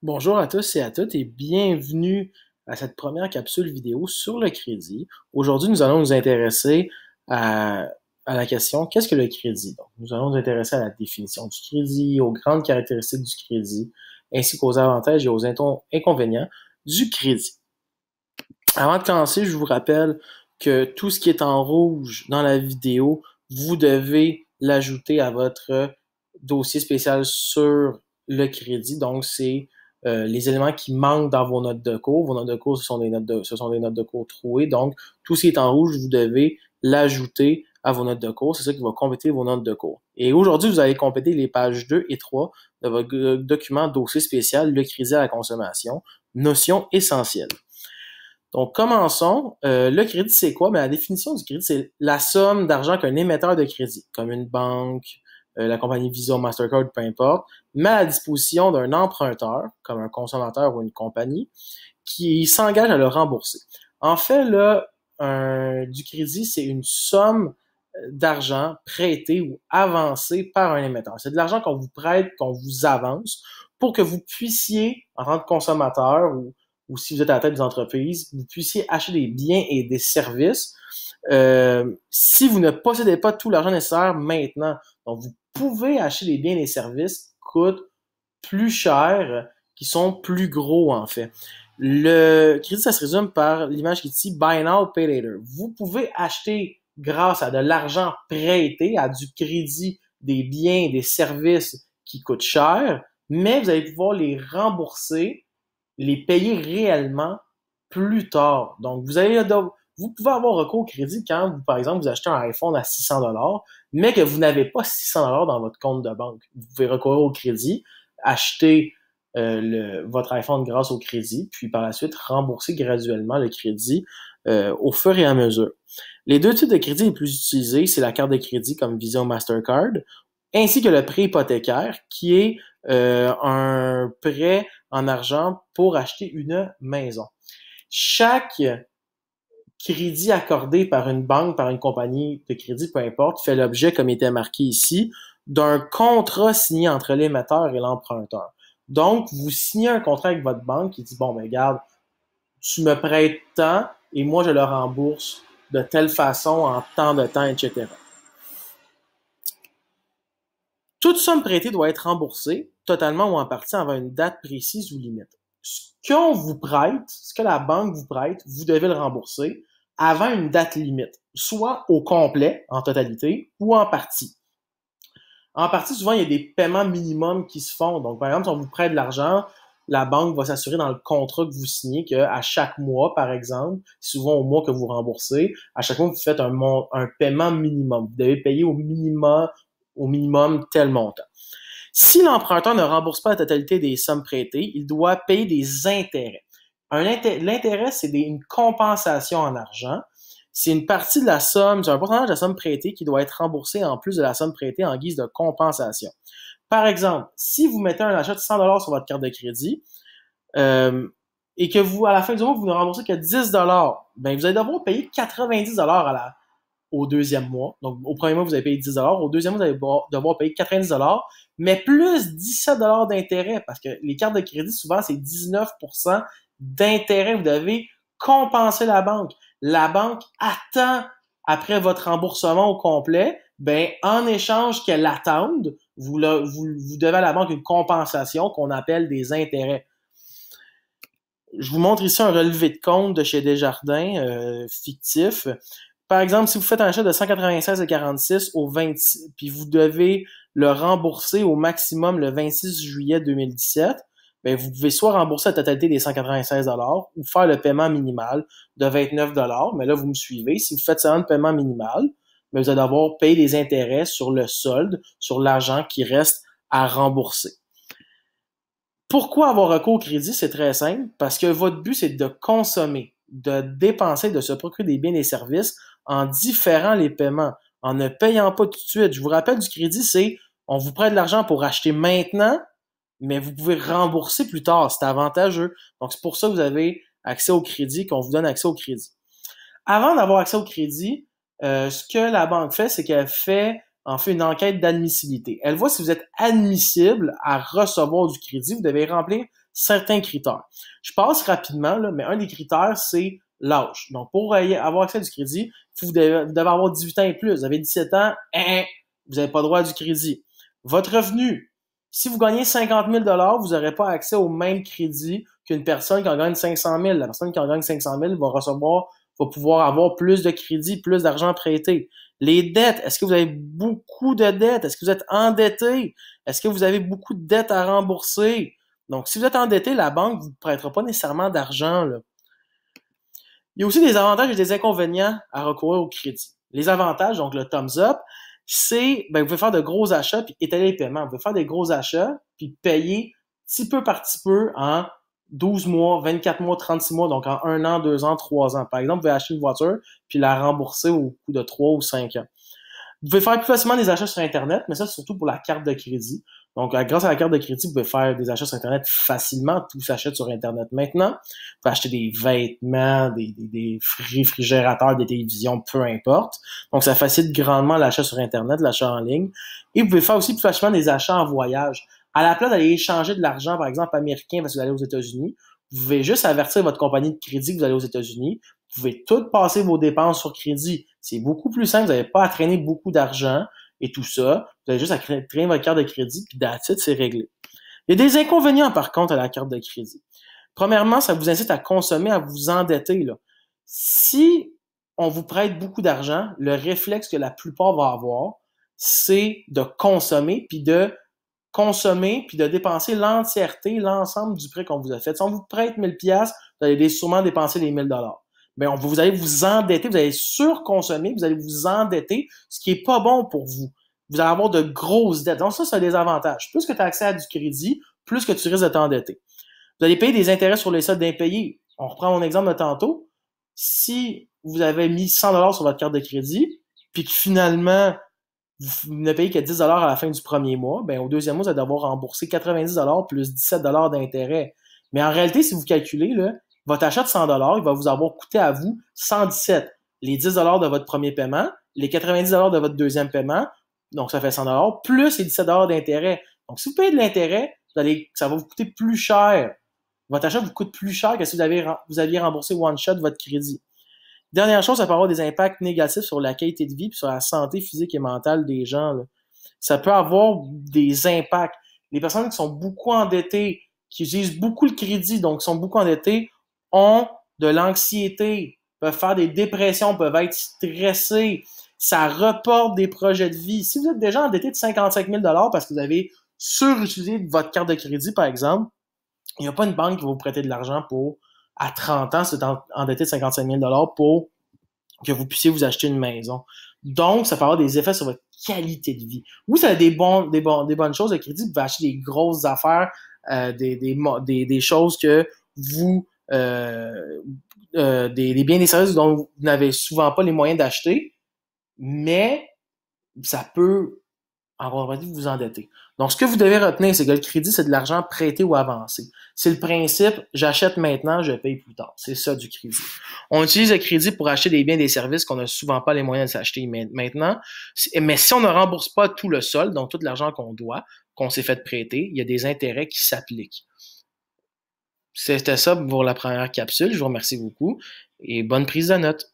Bonjour à tous et à toutes et bienvenue à cette première capsule vidéo sur le crédit. Aujourd'hui, nous allons nous intéresser à, à la question qu'est-ce que le crédit? Donc, nous allons nous intéresser à la définition du crédit, aux grandes caractéristiques du crédit, ainsi qu'aux avantages et aux inconvénients du crédit. Avant de commencer, je vous rappelle que tout ce qui est en rouge dans la vidéo, vous devez l'ajouter à votre dossier spécial sur le crédit. Donc, c'est les éléments qui manquent dans vos notes de cours. Vos notes de cours, ce sont des notes de cours trouées. Donc, tout ce qui est en rouge, vous devez l'ajouter à vos notes de cours. C'est ça qui va compléter vos notes de cours. Et aujourd'hui, vous allez compléter les pages 2 et 3 de votre document dossier spécial, le crédit à la consommation, notions essentielles. Donc, commençons. Le crédit, c'est quoi? La définition du crédit, c'est la somme d'argent qu'un émetteur de crédit, comme une banque, la compagnie Visa, Mastercard, peu importe, met à la disposition d'un emprunteur, comme un consommateur ou une compagnie, qui s'engage à le rembourser. En fait, là, du crédit, c'est une somme d'argent prêté ou avancé par un émetteur. C'est de l'argent qu'on vous prête, qu'on vous avance pour que vous puissiez, en tant que consommateur ou si vous êtes à la tête des entreprises, vous puissiez acheter des biens et des services si vous ne possédez pas tout l'argent nécessaire maintenant. Donc, vous pouvez acheter des biens et des services qui coûtent plus cher, qui sont plus gros en fait. Le crédit, ça se résume par l'image qui dit Buy Now, Pay Later. Vous pouvez acheter grâce à de l'argent prêté, à du crédit, des biens, des services qui coûtent cher, mais vous allez pouvoir les rembourser, les payer réellement plus tard. Donc, vous pouvez avoir recours au crédit quand, par exemple, vous achetez un iPhone à 600$, mais que vous n'avez pas 600$ dans votre compte de banque. Vous pouvez recourir au crédit, acheter votre iPhone grâce au crédit, puis par la suite rembourser graduellement le crédit au fur et à mesure. Les deux types de crédits les plus utilisés, c'est la carte de crédit comme Visa ou Mastercard, ainsi que le prêt hypothécaire, qui est un prêt en argent pour acheter une maison. Chaque crédit accordé par une banque, par une compagnie de crédit, peu importe, fait l'objet, comme il était marqué ici, d'un contrat signé entre l'émetteur et l'emprunteur. Donc, vous signez un contrat avec votre banque qui dit, bon, ben, regarde, tu me prêtes tant et moi, je le rembourse de telle façon, en tant de temps, etc. Toute somme prêtée doit être remboursée, totalement ou en partie, avant une date précise ou limite. Ce qu'on vous prête, ce que la banque vous prête, vous devez le rembourser avant une date limite, soit au complet, en totalité, ou en partie. En partie, souvent, il y a des paiements minimums qui se font. Donc, par exemple, si on vous prête de l'argent, la banque va s'assurer dans le contrat que vous signez qu'à chaque mois, par exemple, souvent au mois que vous remboursez, à chaque mois, vous faites un paiement minimum. Vous devez payer au minimum tel montant. Si l'emprunteur ne rembourse pas la totalité des sommes prêtées, il doit payer des intérêts. L'intérêt, c'est une compensation en argent. C'est une partie de la somme, c'est un pourcentage de la somme prêtée qui doit être remboursée en plus de la somme prêtée en guise de compensation. Par exemple, si vous mettez un achat de 100$ sur votre carte de crédit et que vous, à la fin du mois, vous ne remboursez que 10$, ben vous allez devoir payer 90$ au deuxième mois. Donc, au premier mois, vous avez payé 10$. Au deuxième mois, vous allez devoir payer 90$, mais plus 17$ d'intérêt, parce que les cartes de crédit, souvent, c'est 19% d'intérêt. Vous devez compenser la banque. La banque attend, après votre remboursement au complet, ben, en échange qu'elle attende, vous devez à la banque une compensation qu'on appelle des intérêts. Je vous montre ici un relevé de compte de chez Desjardins fictif. Par exemple, si vous faites un achat de 196,46 au 26, puis vous devez le rembourser au maximum le 26 juillet 2017, ben vous pouvez soit rembourser la totalité des 196$ ou faire le paiement minimal de 29$. Mais là, vous me suivez. Si vous faites seulement le paiement minimal, ben vous allez devoir payer des intérêts sur le solde, sur l'argent qui reste à rembourser. Pourquoi avoir recours au crédit? C'est très simple. Parce que votre but, c'est de consommer, de dépenser, de se procurer des biens et des services en différant les paiements, en ne payant pas tout de suite. Je vous rappelle, du crédit, c'est on vous prête de l'argent pour acheter maintenant, mais vous pouvez rembourser plus tard. C'est avantageux. Donc, c'est pour ça que vous avez accès au crédit, qu'on vous donne accès au crédit. Avant d'avoir accès au crédit, ce que la banque fait, c'est qu'elle fait une enquête d'admissibilité. Elle voit si vous êtes admissible à recevoir du crédit. Vous devez remplir certains critères. Je passe rapidement, là, mais un des critères, c'est l'âge. Donc, pour avoir accès à du crédit, vous devez avoir 18 ans et plus. Vous avez 17 ans, vous n'avez pas droit à du crédit. Votre revenu, si vous gagnez 50 000 vous n'aurez pas accès au même crédit qu'une personne qui en gagne 500 000. La personne qui en gagne 500 000 va pouvoir avoir plus de crédit, plus d'argent prêté. Les dettes, est-ce que vous avez beaucoup de dettes? Est-ce que vous êtes endetté? Est-ce que vous avez beaucoup de dettes à rembourser? Donc, si vous êtes endetté, la banque ne vous prêtera pas nécessairement d'argent, là. Il y a aussi des avantages et des inconvénients à recourir au crédit. Les avantages, donc le thumbs up, c'est, vous pouvez faire de gros achats puis étaler les paiements. Vous pouvez faire des gros achats puis payer petit peu par petit peu en 12 mois, 24 mois, 36 mois, donc en 1 an, 2 ans, 3 ans. Par exemple, vous pouvez acheter une voiture puis la rembourser au coût de 3 ou 5 ans. Vous pouvez faire plus facilement des achats sur Internet, mais ça, c'est surtout pour la carte de crédit. Donc, grâce à la carte de crédit, vous pouvez faire des achats sur Internet facilement. Tout s'achète sur Internet maintenant. Vous pouvez acheter des vêtements, des réfrigérateurs, des télévisions, peu importe. Donc, ça facilite grandement l'achat sur Internet, l'achat en ligne. Et vous pouvez faire aussi plus facilement des achats en voyage. À la place d'aller échanger de l'argent, par exemple, américain parce que vous allez aux États-Unis, vous pouvez juste avertir votre compagnie de crédit que vous allez aux États-Unis. Vous pouvez tout passer vos dépenses sur crédit. C'est beaucoup plus simple. Vous n'avez pas à traîner beaucoup d'argent et tout ça. Vous avez juste à traîner votre carte de crédit, puis that's it, c'est réglé. Il y a des inconvénients, par contre, à la carte de crédit. Premièrement, ça vous incite à consommer, à vous endetter, là. Si on vous prête beaucoup d'argent, le réflexe que la plupart vont avoir, c'est de consommer, puis de dépenser l'entièreté, l'ensemble du prêt qu'on vous a fait. Si on vous prête 1000 pièces, vous allez sûrement dépenser les 1000 dollars. Vous allez vous endetter, vous allez surconsommer, vous allez vous endetter, ce qui est pas bon pour vous. Vous allez avoir de grosses dettes. Donc ça, c'est des avantages. Plus que tu as accès à du crédit, plus que tu risques de t'endetter. Vous allez payer des intérêts sur les soldes d'impayés. On reprend mon exemple de tantôt. Si vous avez mis 100 dollars sur votre carte de crédit, puis que finalement, vous ne payez que 10 dollars à la fin du premier mois, au deuxième mois, vous allez devoir rembourser 90 dollars plus 17 dollars d'intérêt. Mais en réalité, si vous calculez, là, votre achat de 100 dollars, il va vous avoir coûté à vous 117. Les 10 dollars de votre premier paiement, les 90 dollars de votre deuxième paiement, donc ça fait 100 dollars, plus les 17 dollars d'intérêt. Donc, si vous payez de l'intérêt, ça va vous coûter plus cher. Votre achat vous coûte plus cher que si vous aviez remboursé one shot votre crédit. Dernière chose, ça peut avoir des impacts négatifs sur la qualité de vie et sur la santé physique et mentale des gens, là. Ça peut avoir des impacts. Les personnes qui sont beaucoup endettées, qui utilisent beaucoup le crédit, donc qui sont beaucoup endettées, ont de l'anxiété, peuvent faire des dépressions, peuvent être stressés. Ça reporte des projets de vie. Si vous êtes déjà endetté de 55 000 parce que vous avez surutilisé votre carte de crédit, par exemple, il n'y a pas une banque qui va vous prêter de l'argent à 30 ans, c'est endetté de 55 000 pour que vous puissiez vous acheter une maison. Donc, ça peut avoir des effets sur votre qualité de vie. Oui, ça a des bonnes choses. Le crédit, vous pouvez acheter des grosses affaires, des choses que vous, des biens et des services dont vous n'avez souvent pas les moyens d'acheter, mais ça peut avoir envie de vous endetter. Donc, ce que vous devez retenir, c'est que le crédit, c'est de l'argent prêté ou avancé. C'est le principe, j'achète maintenant, je paye plus tard. C'est ça du crédit. On utilise le crédit pour acheter des biens et des services qu'on n'a souvent pas les moyens de s'acheter maintenant. Mais si on ne rembourse pas tout le solde, donc tout l'argent qu'on doit, qu'on s'est fait prêter, il y a des intérêts qui s'appliquent. C'était ça pour la première capsule. Je vous remercie beaucoup et bonne prise de notes.